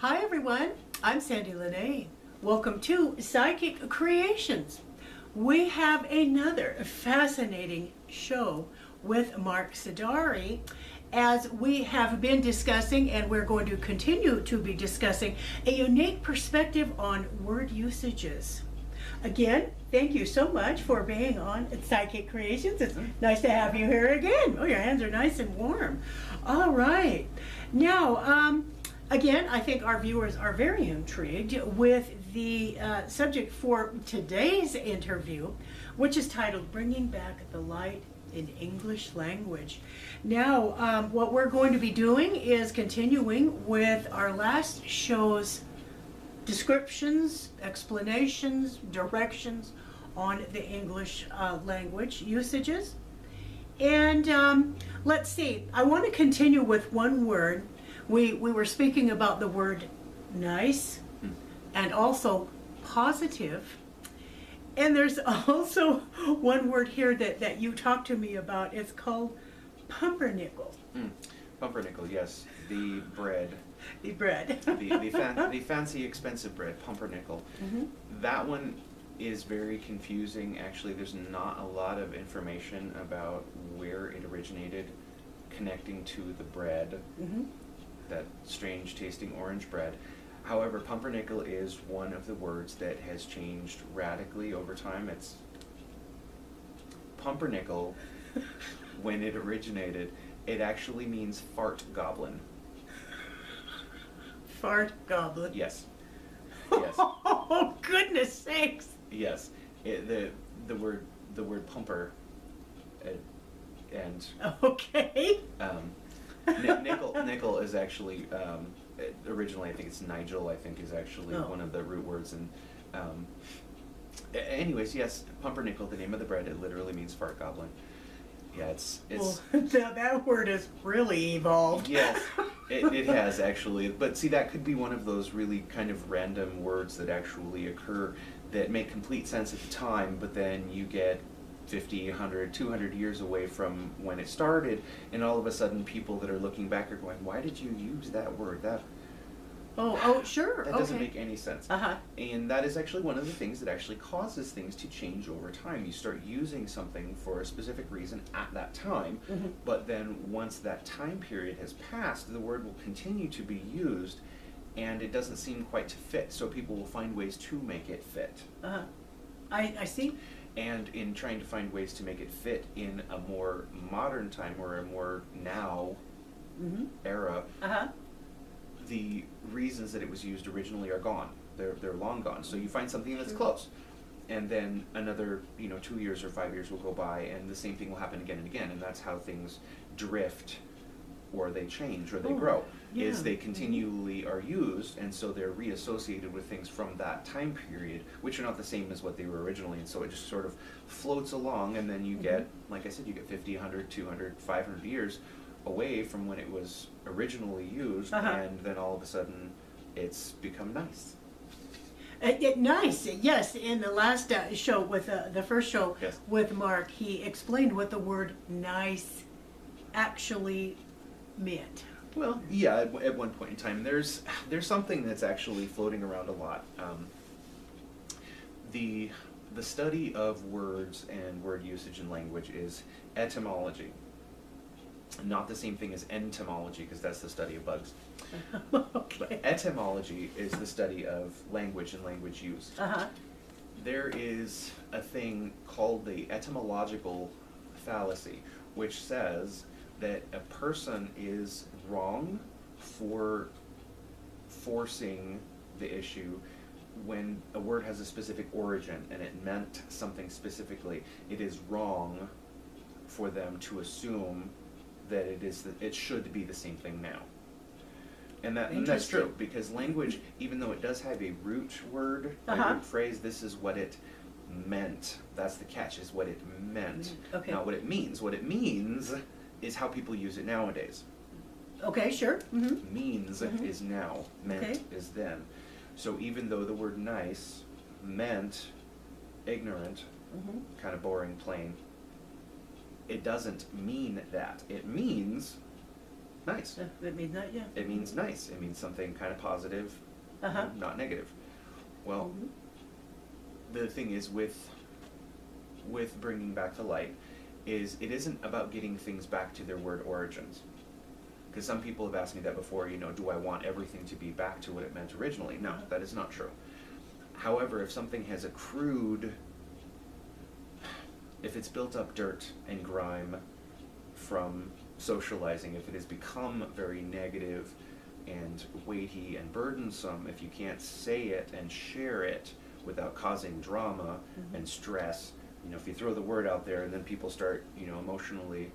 Hi everyone, I'm Sandie La Nae. Welcome to Psychic Creations. We have another fascinating show with Mark Sardari as we have been discussing, and we're going to continue to be discussing, a unique perspective on word usages. Again, thank you so much for being on Psychic Creations. It's nice to have you here again. Oh, your hands are nice and warm. All right. Now, again, I think our viewers are very intrigued with the subject for today's interview, which is titled Bringing Back the Light in English Language. Now, what we're going to be doing is continuing with our last show's descriptions, explanations, directions on the English language usages. And let's see, I want to continue with one word. We were speaking about the word nice and also positive. And there's also one word here that you talked to me about. It's called pumpernickel. Pumpernickel, yes. The bread. The bread. the fancy, expensive bread, pumpernickel. Mm-hmm. That one is very confusing. Actually, there's not a lot of information about where it originated, connecting to the bread. Mm-hmm. That strange tasting orange bread. However, pumpernickel is one of the words that has changed radically over time. It's pumpernickel, when it originated, it actually means fart goblin. Fart goblin? Yes. Yes. Oh, goodness sakes. Yes. The word pumper and Okay. Nickel is actually originally, I think it's Nigel. I think is actually one of the root words. And anyways, yes, pumpernickel, the name of the bread, it literally means fart goblin. Yeah, it's well, that word has really evolved. Yes, it has actually. But see, that could be one of those really kind of random words that actually occur that make complete sense at the time, but then you get 50, 100, 200 years away from when it started, and all of a sudden people that are looking back are going, why did you use that word? Oh, sure. That doesn't make any sense. Uh-huh. And that is actually one of the things that actually causes things to change over time. You start using something for a specific reason at that time, but then once that time period has passed, the word will continue to be used, and it doesn't seem quite to fit. So people will find ways to make it fit. Uh-huh. I see. And in trying to find ways to make it fit in a more modern time or a more now era, the reasons that it was used originally are gone. They're long gone. So you find something that's close, and then another 2 years or 5 years will go by, and the same thing will happen again and again, and that's how things drift, or they change, or they grow. Yeah. Is they continually are used, and so they're reassociated with things from that time period, which are not the same as what they were originally, and so it just sort of floats along, and then you get, like I said, you get 50, 100, 200, 500 years away from when it was originally used, and then all of a sudden it's become nice. Nice, yes. In the last show, with the first show with Mark, he explained what the word nice actually meant. Well, yeah, at one point in time, there's something that's actually floating around a lot. The study of words and word usage in language is etymology. Not the same thing as entomology, because that's the study of bugs. Okay. But etymology is the study of language and language use. There is a thing called the etymological fallacy, which says that a person is wrong for forcing the issue when a word has a specific origin and it meant something specifically. It is wrong for them to assume that it should be the same thing now. And that's true, because language, even though it does have a root word, a root phrase, this is what it meant. That's the catch, is what it meant. Okay. Not what it means. What it means is how people use it nowadays. Okay, sure. Means is now, meant is then. So even though the word nice meant ignorant, kind of boring, plain, it doesn't mean that. It means nice. That means not, yeah. It means nice. It means something kind of positive, not negative. Well, the thing is with bringing back to light is it isn't about getting things back to their word origins. Because some people have asked me that before, you know, do I want everything to be back to what it meant originally? No, that is not true. However, if something has accrued, if it's built up dirt and grime from socializing, if it has become very negative and weighty and burdensome, if you can't say it and share it without causing drama and stress, you know, if you throw the word out there and then people start, you know, emotionally,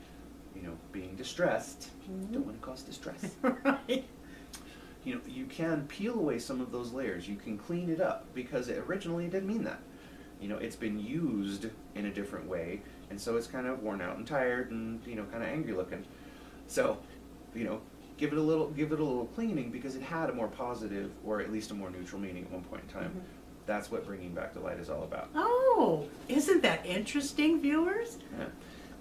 you know, being distressed, don't want to cause distress. Right. You know, you can peel away some of those layers. You can clean it up because it originally didn't mean that. You know, it's been used in a different way, and so it's kind of worn out and tired and, you know, kind of angry looking. So, you know, give it a little cleaning because it had a more positive or at least a more neutral meaning at one point in time. That's what bringing back to light is all about. Oh, isn't that interesting, viewers? Yeah.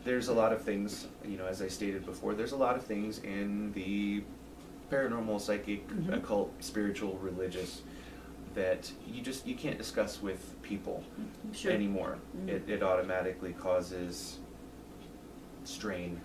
There's a lot of things, you know, as I stated before, there's a lot of things in the paranormal, psychic, occult, spiritual, religious that you can't discuss with people anymore. It automatically causes strain.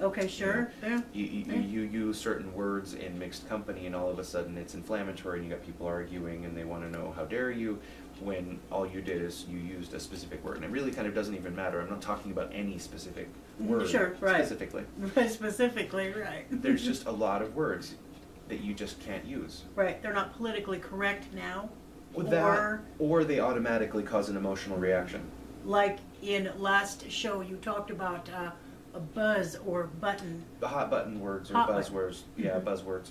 Okay, sure. Yeah. You use certain words in mixed company and all of a sudden it's inflammatory and you got people arguing and they want to know how dare you, when all you did is you used a specific word. And it really kind of doesn't even matter. I'm not talking about any specific word specifically. Specifically, right. There's just a lot of words that you just can't use. Right, they're not politically correct now. Or they automatically cause an emotional reaction. Like in last show you talked about a buzz or button. The hot button words or buzzwords. Yeah, buzzwords.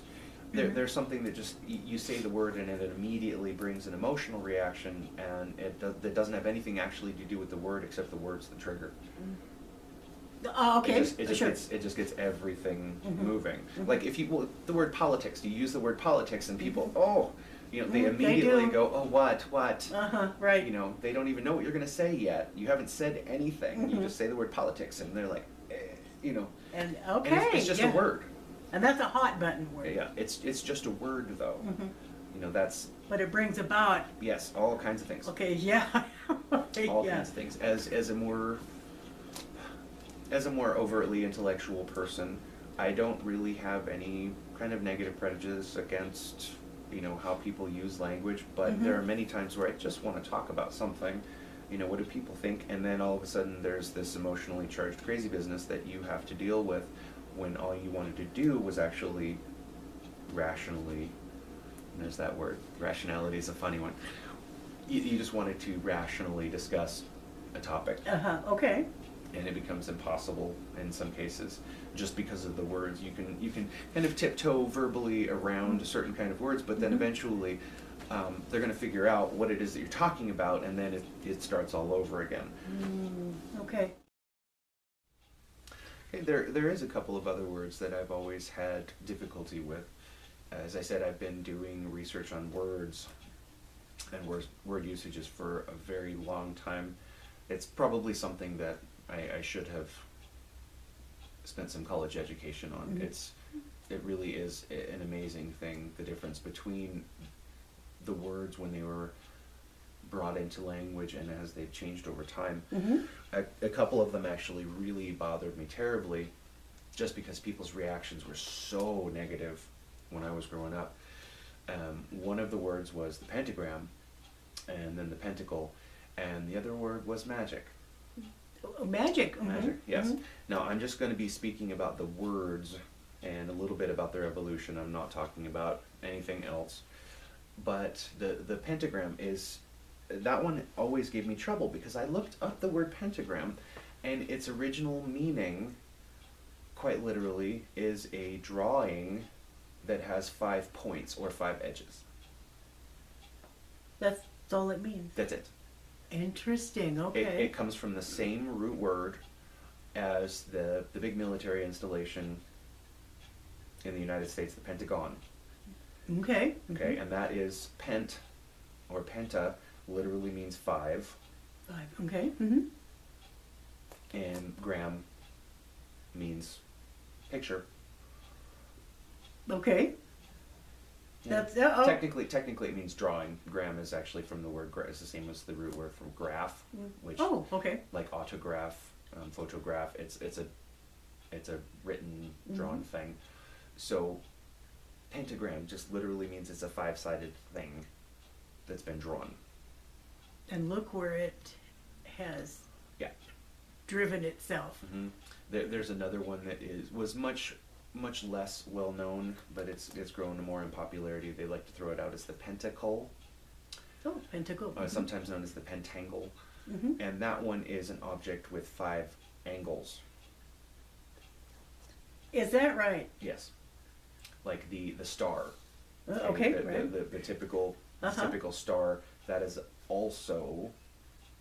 There's something that just, you say the word and it immediately brings an emotional reaction, and that doesn't have anything actually to do with the word except the word's the trigger. Okay, it just gets everything moving. Like if you, the word politics, you use the word politics and people, you know, they immediately go, oh, what? Right. You know, they don't even know what you're going to say yet. You haven't said anything. You just say the word politics and they're like, you know. And and it's just a word. And that's a hot button word. Yeah, it's just a word though. You know, that's. But it brings about. Yes, all kinds of things. Okay, yeah. All kinds of things. As a more overtly intellectual person, I don't really have any kind of negative prejudice against, you know, how people use language, but there are many times where I just want to talk about something. You know, what do people think? And then all of a sudden there's this emotionally charged crazy business that you have to deal with when all you wanted to do was actually rationally, and there's that word, rationality is a funny one. You just wanted to rationally discuss a topic. Okay. And it becomes impossible in some cases just because of the words. You can kind of tiptoe verbally around certain kind of words, but then eventually they're going to figure out what it is that you're talking about, and then it starts all over again. Okay. Okay, there is a couple of other words that I've always had difficulty with. As I said, I've been doing research on words and word usages for a very long time. It's probably something that I should have spent some college education on. It really is an amazing thing, the difference between the words when they were brought into language and as they've changed over time. A couple of them actually really bothered me terribly just because people's reactions were so negative when I was growing up. One of the words was the pentagram, and then the pentacle, and the other word was magic. Magic. Magic, yes. Now I'm just going to be speaking about the words and a little bit about their evolution. I'm not talking about anything else. But the pentagram is, that one always gave me trouble because I looked up the word pentagram and its original meaning, quite literally, is a drawing that has 5 points or 5 edges. That's all it means. That's it. Interesting, okay. It comes from the same root word as the big military installation in the United States, the Pentagon. Okay. Okay, and that is pent, or penta, literally means 5. 5, okay. And gram means picture. Okay. Yeah. That's oh. Technically, it means drawing. Gram is actually from the word it's the same as the root word from graph, which Okay. like autograph, photograph. It's a written, drawn thing. So pentagram just literally means it's a 5-sided thing that's been drawn. And look where it has driven itself. Mm-hmm. There's another one that was much less well known, but it's grown more in popularity. They like to throw it out as the pentacle. Oh, pentacle. Sometimes known as the pentangle. And that one is an object with 5 angles. Is that right? Yes. Like the star. Okay, the typical typical star, that is also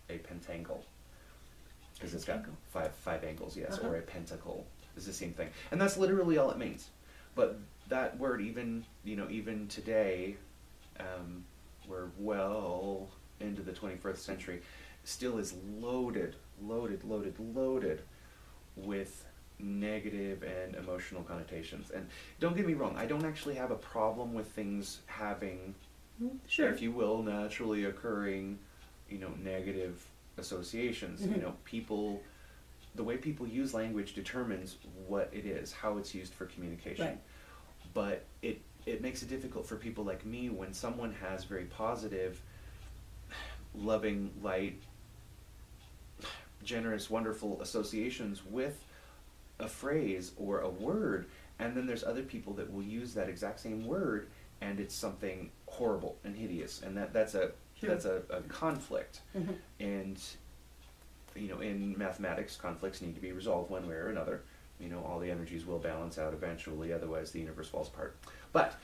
a pentangle. Because it's got five angles, yes, or a pentacle is the same thing. And that's literally all it means. But that word, even today, we're well into the 21st century, still is loaded with negative and emotional connotations. And don't get me wrong, I don't actually have a problem with things having, if you will, naturally occurring, negative associations. People, the way people use language determines what it is, how it's used for communication. Right. But it makes it difficult for people like me when someone has very positive, loving, light, generous, wonderful associations with a phrase or a word, and then there's other people that will use that exact same word and it's something horrible and hideous, and that's a conflict. And in mathematics, conflicts need to be resolved one way or another. All the energies will balance out eventually, otherwise the universe falls apart. But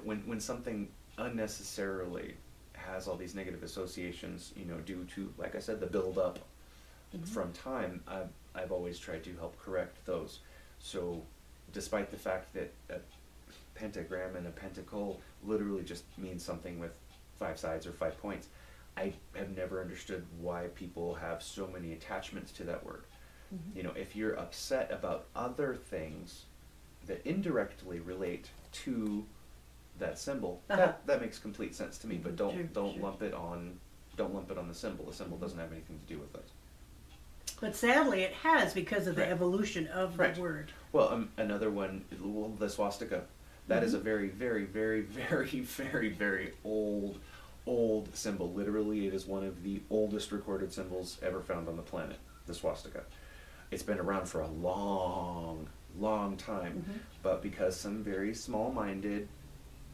when something unnecessarily has all these negative associations, due to, like I said, the build up from time, I've always tried to help correct those. So despite the fact that a pentagram and a pentacle literally just means something with 5 sides or 5 points, I have never understood why people have so many attachments to that word. If you're upset about other things that indirectly relate to that symbol, that makes complete sense to me. But don't lump it on the symbol. The symbol doesn't have anything to do with it. But sadly, it has, because of the evolution of the word. Well, another one, the swastika. That is a very, very, very, very, very, very old symbol. Literally, it is one of the oldest recorded symbols ever found on the planet, the swastika. It's been around for a long, long time, but because some very small-minded,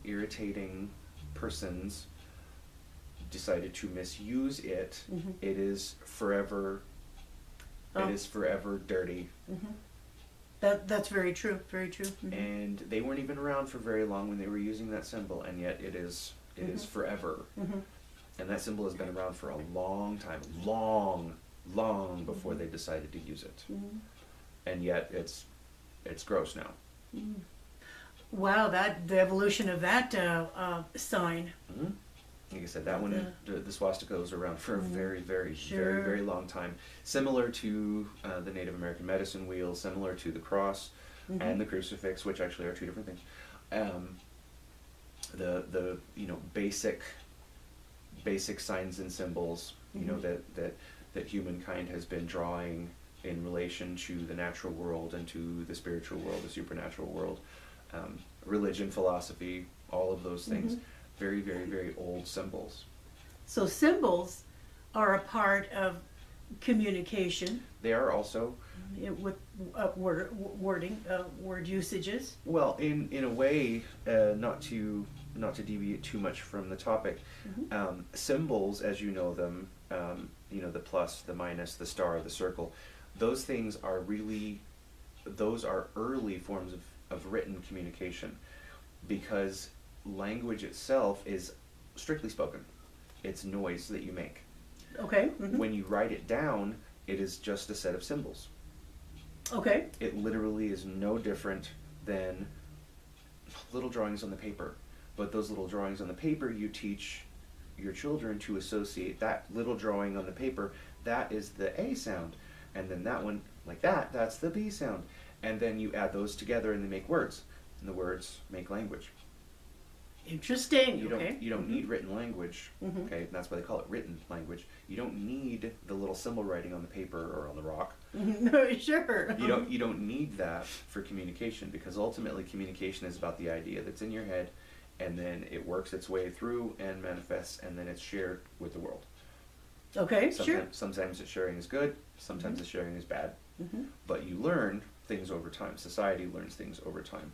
irritating persons decided to misuse it, it is forever. It is forever dirty. That's very true. Very true. And they weren't even around for very long when they were using that symbol, and yet it is forever. And that symbol has been around for a long time, long before they decided to use it. And yet it's gross now. Wow, the evolution of that sign. Like I said, that one, the swastika was around for a very, very, very, very long time. Similar to the Native American medicine wheel, similar to the cross and the crucifix, which actually are 2 different things. The basic signs and symbols, that humankind has been drawing in relation to the natural world and to the spiritual world, the supernatural world, religion, philosophy, all of those things. Very, very, very old symbols. So symbols are a part of communication. They are also with wording, word usages. Well, in a way, not to deviate too much from the topic, symbols, as you know them, the plus, the minus, the star, the circle, those things are early forms of written communication, because language itself is strictly spoken. It's noise that you make. Okay. When you write it down, it is just a set of symbols. Okay. It literally is no different than little drawings on the paper. But those little drawings on the paper, you teach your children to associate that little drawing on the paper, that is the A sound. And then that one, like that's the B sound. And then you add those together and they make words. And the words make language. Interesting. You don't need written language. Okay, and that's why they call it written language. You don't need the little symbol writing on the paper or on the rock. Sure. You don't need that for communication, because ultimately communication is about the idea that's in your head, and then it works its way through and manifests, and then it's shared with the world. Okay, sure. Sometimes the sharing is good, sometimes the sharing is bad, but you learn things over time. Society learns things over time.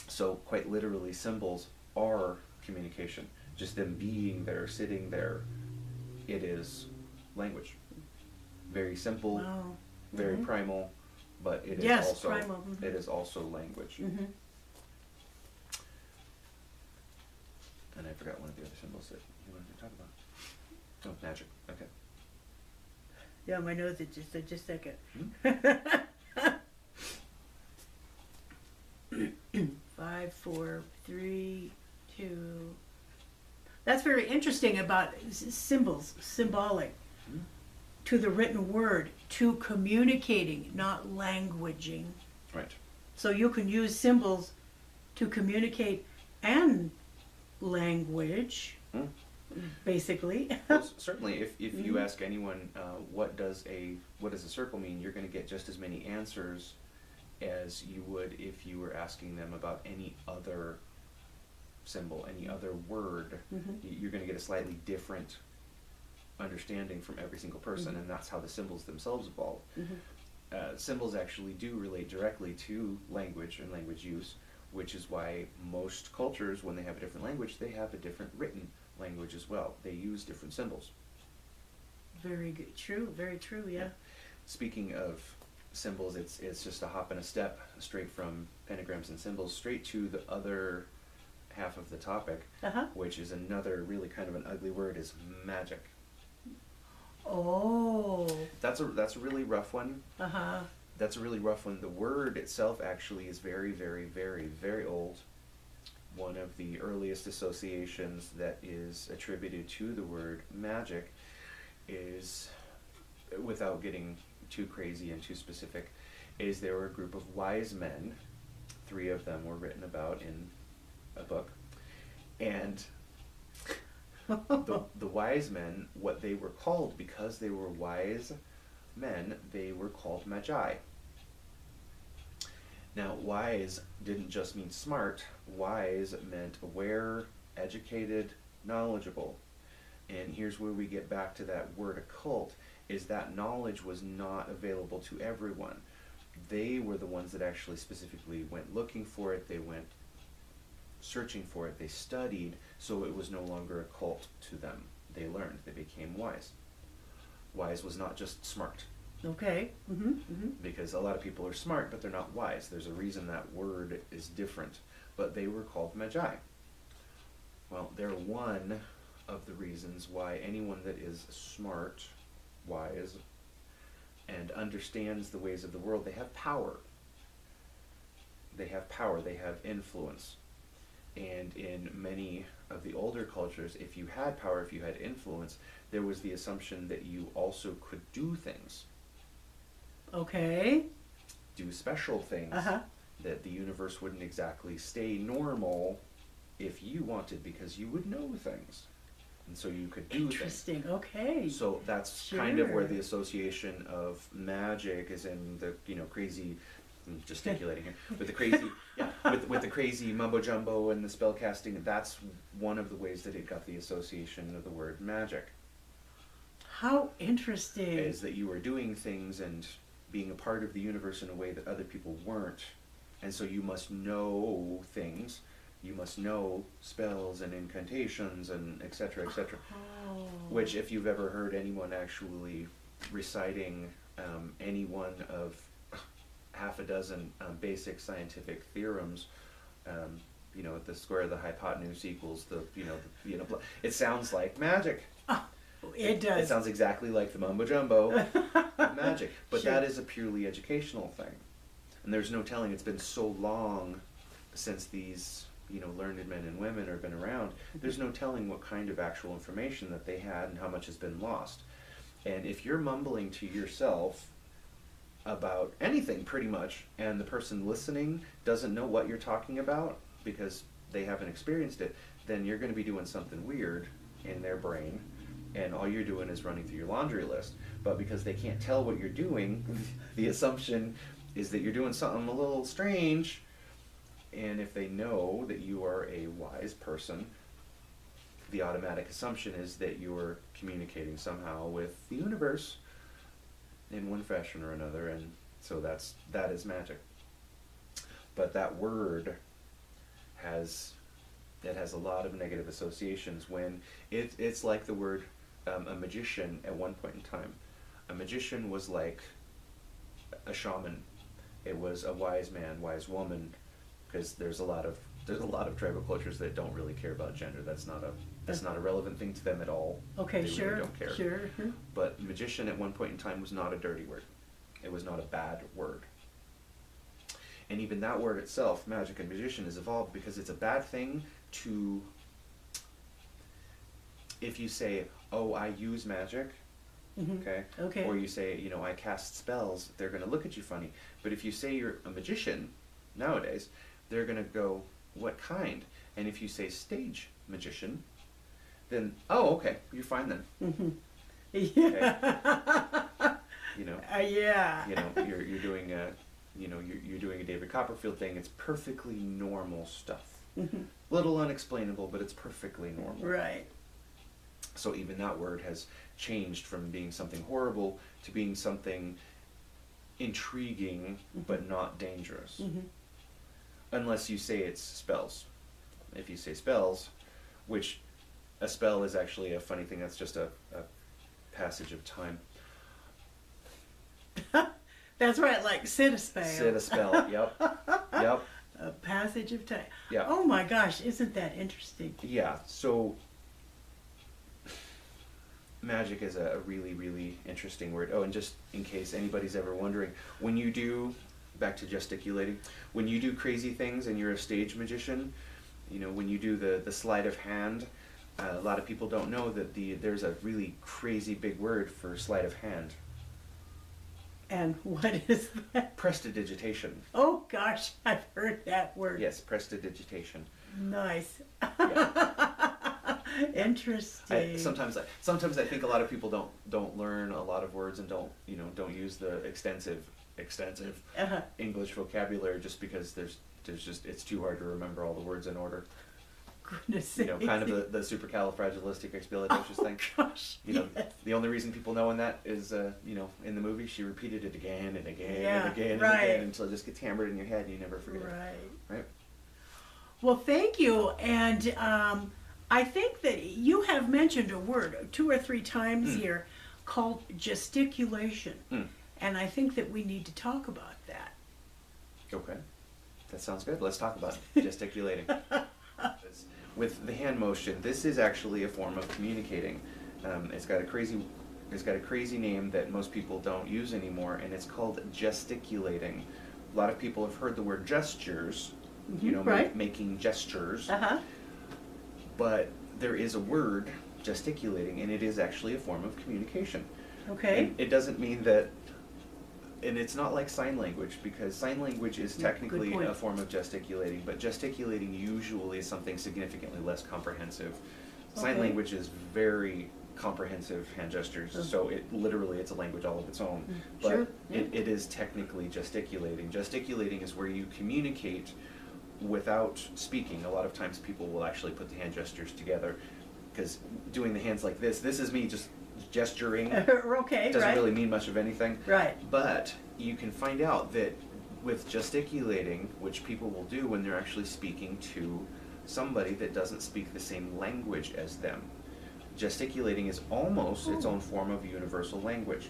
So quite literally, symbols are communication. Just them being there, sitting there, it is language. Very simple, Wow. very primal, but it is Yes, primal. it is also language. And I forgot one of the other symbols that you wanted to talk about. Oh, magic. Okay. Yeah, my nose is just a second. 5, 4, 3, 2. That's very interesting about symbols, symbolic, to the written word, to communicating, not languaging. Right. So you can use symbols to communicate and language, basically. Well, certainly, if you ask anyone what does a circle mean, you're going to get just as many answers as you would if you were asking them about any other symbol, any other word. You're going to get a slightly different understanding from every single person, and that's how the symbols themselves evolve. Symbols actually do relate directly to language and language use, which is why most cultures, when they have a different language, they have a different written language as well. They use different symbols. Very good. True. Very true. Yeah. Speaking of symbols, it's just a hop and a step straight from pentagrams and symbols straight to the other half of the topic, which is another really kind of an ugly word, is magic. Oh. That's a really rough one. That's a really rough one. The word itself actually is very, very, very, very old. One of the earliest associations that is attributed to the word magic is, without getting too crazy and too specific, is there were a group of wise men. 3 of them were written about in a book. And the wise men, what they were called, because they were wise men, they were called magi. Now, wise didn't just mean smart. Wise meant aware, educated, knowledgeable. And here's where we get back to that word occult, is that knowledge was not available to everyone. They were the ones that actually specifically went looking for it. They went searching for it. They studied, so it was no longer occult to them. They learned. They became wise. Wise was not just smart. Okay. Because a lot of people are smart, but they're not wise. There's a reason that word is different. But they were called magi. Well, they're one of the reasons why anyone that is smart, wise, and understands the ways of the world, they have power. They have power. They have influence. And in many of the older cultures, if you had power, if you had influence, there was the assumption that you also could do things. Okay. Do special things that the universe wouldn't exactly stay normal if you wanted, because you would know things. And so you could do Interesting. things. Okay. So that's kind of where the association of magic is in the, crazy, I'm gesticulating here, with the crazy, with the crazy mumbo jumbo and the spell casting. That's one of the ways that it got the association of the word magic. How interesting. Is that you were doing things and being a part of the universe in a way that other people weren't. And so you must know things. You must know spells and incantations and et cetera, et cetera. Oh. Which, if you've ever heard anyone actually reciting any one of half a dozen basic scientific theorems, the square of the hypotenuse equals it sounds like magic. Oh, it does. It sounds exactly like the mumbo jumbo of magic. But Sure. that is a purely educational thing. And there's no telling, it's been so long since these learned men and women have been around, there's no telling what kind of actual information that they had and how much has been lost. And if you're mumbling to yourself about anything pretty much, and the person listening doesn't know what you're talking about because they haven't experienced it, then you're going to be doing something weird in their brain, and all you're doing is running through your laundry list. But because they can't tell what you're doing, the assumption is that you're doing something a little strange. And if they know that you are a wise person, the automatic assumption is that you're communicating somehow with the universe in one fashion or another, and so that is magic. But that word has a lot of negative associations when it's like the word a magician at one point in time. A magician was like a shaman. It was a wise man, wise woman, because there's a lot of tribal cultures that don't really care about gender. That's not a relevant thing to them at all. Okay, they sure, really don't care. sure. But magician at one point in time was not a dirty word. It was not a bad word. And even that word itself, magic and magician, is evolved because it's a bad thing to, if you say, oh, I use magic, Okay. or you say, you know, I cast spells, they're going to look at you funny. But if you say you're a magician, nowadays, they're going to go, what kind? And if you say stage magician, then, oh, okay, you're fine then. Yeah. You know, Yeah. you know, you're doing a, you know, you're doing a David Copperfield thing. It's perfectly normal stuff. Little unexplainable, but it's perfectly normal. Right. So even that word has changed from being something horrible to being something intriguing, but not dangerous. Unless you say it's spells. If you say spells, which a spell is actually a funny thing, that's just a passage of time. That's right, like sit a spell. Sit a spell, yep. Yep. A passage of time. Yeah. Oh my gosh, isn't that interesting? Yeah, so magic is a really, really interesting word. Oh, and just in case anybody's ever wondering, when you do, back to gesticulating, when you do crazy things and you're a stage magician, you know, when you do the sleight of hand, a lot of people don't know that there's a really crazy big word for sleight of hand. And what is that? Prestidigitation. Oh gosh, I've heard that word. Yes, prestidigitation. Nice. Yeah. Interesting. Sometimes I think a lot of people don't learn a lot of words and don't use the extensive English vocabulary just because there's just it's too hard to remember all the words in order. Goodness You know, kind of the supercalifragilisticexpialidocious thing. Gosh, You know, yes. the only reason people know in that is, you know, in the movie she repeated it again and again Yeah, and again and right. again until it just gets hammered in your head and you never forget it. Right. Well, thank you. And I think that you have mentioned a word 2 or 3 times here called gesticulation. And I think that we need to talk about that. Okay. That sounds good. Let's talk about it. Gesticulating. With the hand motion, this is actually a form of communicating. It's got a crazy name that most people don't use anymore, and it's called gesticulating. A lot of people have heard the word gestures, you know, right. making gestures. But there is a word, gesticulating, and it is actually a form of communication. Okay. And it doesn't mean that, and it's not like sign language, because sign language is technically a form of gesticulating, but gesticulating usually is something significantly less comprehensive. Sign language is very comprehensive hand gestures, so it's a language all of its own. But Sure. it is technically gesticulating. Gesticulating is where you communicate without speaking. A lot of times people will actually put the hand gestures together, because doing the hands like this is me just gesturing. Okay, Doesn't right. really mean much of anything. Right. But you can find out that with gesticulating, which people will do when they're actually speaking to somebody that doesn't speak the same language as them, gesticulating is almost its own form of universal language.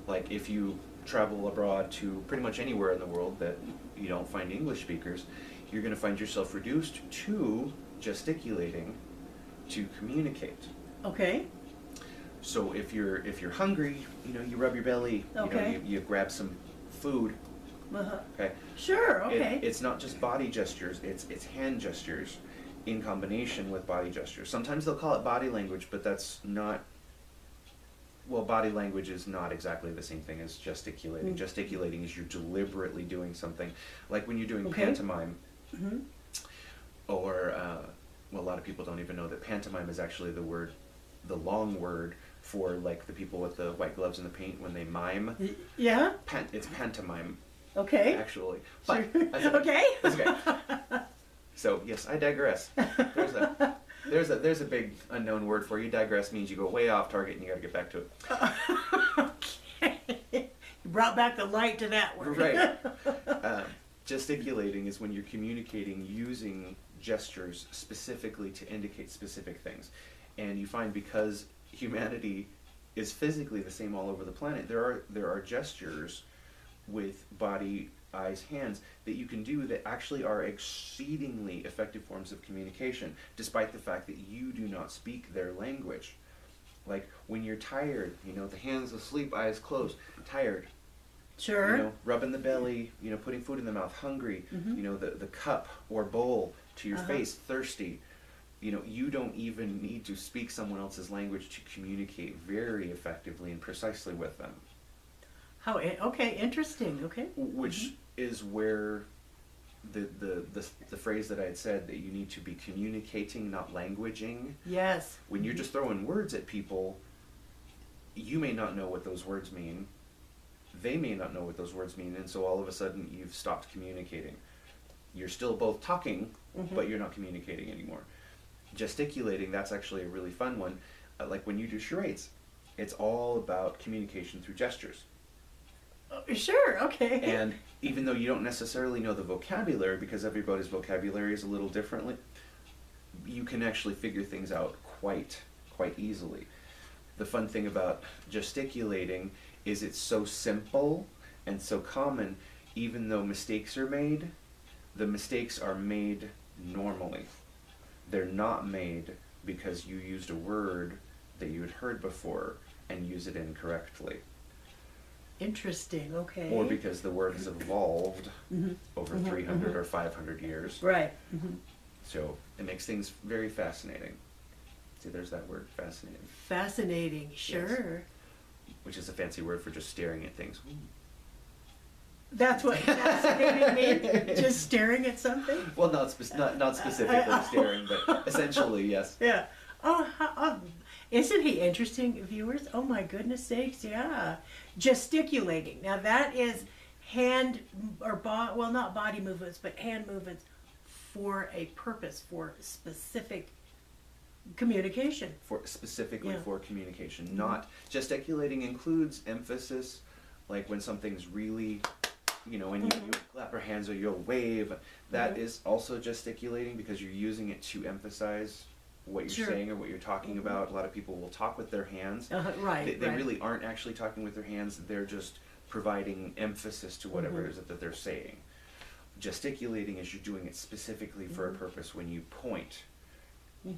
Like if you travel abroad to pretty much anywhere in the world that you don't find English speakers, you're going to find yourself reduced to gesticulating to communicate. Okay. So if you're hungry, you know, you rub your belly, Okay. you know, you grab some food. Okay. Sure. Okay. It's not just body gestures; it's hand gestures in combination with body gestures. Sometimes they'll call it body language, but that's not Well, body language is not exactly the same thing as gesticulating. Gesticulating is you're deliberately doing something. Like when you're doing pantomime, or, well, a lot of people don't even know that pantomime is actually the long word for like the people with the white gloves and the paint when they mime. Yeah? It's pantomime. Okay. Actually. But, Sure. that's okay. Okay. That's okay. So, yes, I digress. There's a big unknown word for you. Digress means you go way off target and you gotta get back to it. Okay. You brought back the light to that word. Right. Gesticulating is when you're communicating using gestures specifically to indicate specific things. And you find because humanity is physically the same all over the planet, there are gestures with body, eyes, hands that you can do that actually are exceedingly effective forms of communication, despite the fact that you do not speak their language. Like when you're tired, you know, the hands asleep, eyes closed, tired. Sure. You know, rubbing the belly, you know, putting food in the mouth, hungry, you know, the cup or bowl to your face, thirsty. You know, you don't even need to speak someone else's language to communicate very effectively and precisely with them. How, okay, interesting, okay. Which is where the phrase that I had said that you need to be communicating, not languaging. Yes. When you're just throwing words at people, you may not know what those words mean. They may not know what those words mean, and so all of a sudden you've stopped communicating. You're still both talking, but you're not communicating anymore. Gesticulating, that's actually a really fun one. Like when you do charades, it's all about communication through gestures. Sure, okay. And even though you don't necessarily know the vocabulary, because everybody's vocabulary is a little differently, you can actually figure things out quite easily. The fun thing about gesticulating is it's so simple and so common, even though mistakes are made, the mistakes are made normally. They're not made because you used a word that you had heard before and use it incorrectly. Interesting, okay. Or because the word has evolved over 300 or 500 years. Right. So it makes things very fascinating. See, there's that word, fascinating. Fascinating, sure. Yes. Which is a fancy word for just staring at things. Ooh. That's what fascinating means? Just staring at something? Well, not specifically staring, but essentially, yes. Yeah. Oh, isn't he interesting, viewers? Oh my goodness sakes, yeah. Gesticulating. Now that is hand or well, not body movements, but hand movements for a purpose, for specific communication. Specifically for communication. Not gesticulating includes emphasis, like when something's really, you know, when you clap your hands or you'll wave. That is also gesticulating because you're using it to emphasize what you're saying or what you're talking about. A lot of people will talk with their hands. Right. They really aren't actually talking with their hands. They're just providing emphasis to whatever it is that they're saying. Gesticulating is you're doing it specifically for a purpose. When you point,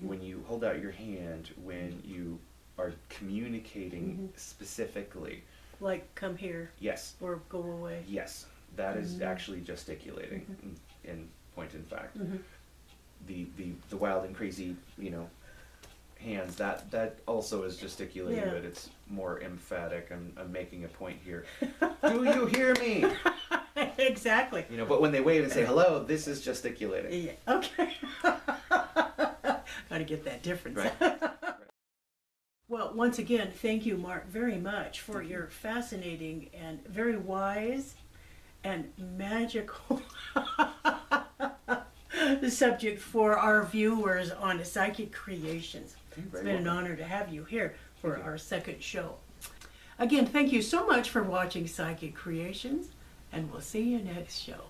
when you hold out your hand, when you are communicating specifically. Like come here. Yes. Or go away. Yes. That is actually gesticulating in point in fact. The wild and crazy, you know, hands, that also is gesticulating, but it's more emphatic. I'm making a point here. Do you hear me? Exactly. You know, but when they wave and say hello, this is gesticulating. Yeah. Okay. Gotta get that difference. Right. Well, once again, thank you, Mark, very much for your fascinating and very wise and magical subject for our viewers on Psychic Creations. It's been an honor to have you here for our second show. Again, thank you so much for watching Psychic Creations, and we'll see you next show.